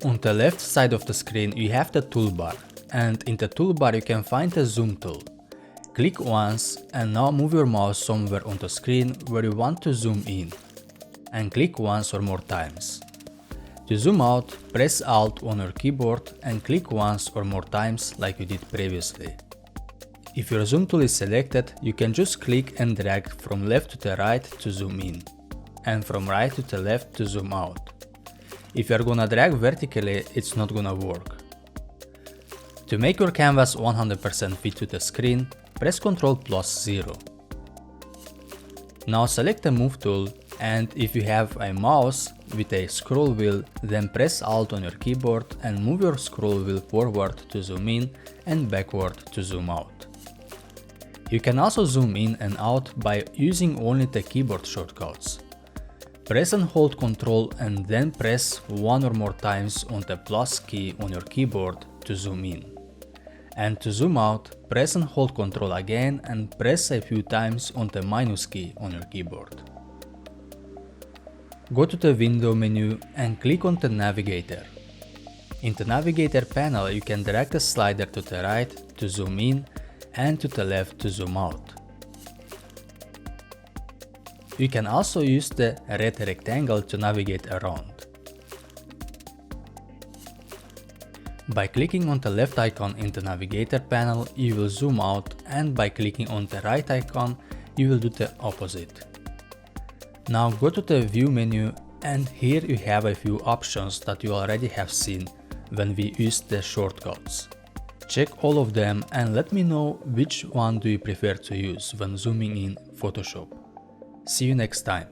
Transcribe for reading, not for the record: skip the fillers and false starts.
On the left side of the screen you have the toolbar, and in the toolbar you can find the zoom tool. Click once and now move your mouse somewhere on the screen where you want to zoom in, and click once or more times. To zoom out, press Alt on your keyboard and click once or more times like you did previously. If your zoom tool is selected, you can just click and drag from left to the right to zoom in, and from right to the left to zoom out. If you are gonna drag vertically, it's not gonna work. To make your canvas 100% fit to the screen, press Ctrl+0. Now select the Move tool, and if you have a mouse with a scroll wheel, then press Alt on your keyboard and move your scroll wheel forward to zoom in and backward to zoom out. You can also zoom in and out by using only the keyboard shortcuts. Press and hold Ctrl and then press one or more times on the plus key on your keyboard to zoom in. And to zoom out, press and hold Ctrl again and press a few times on the minus key on your keyboard. Go to the window menu and click on the navigator. In the navigator panel you can drag the slider to the right to zoom in and to the left to zoom out. You can also use the red rectangle to navigate around. By clicking on the left icon in the navigator panel, you will zoom out, and by clicking on the right icon, you will do the opposite. Now go to the view menu, and here you have a few options that you already have seen when we used the shortcuts. Check all of them and let me know which one do you prefer to use when zooming in Photoshop. See you next time.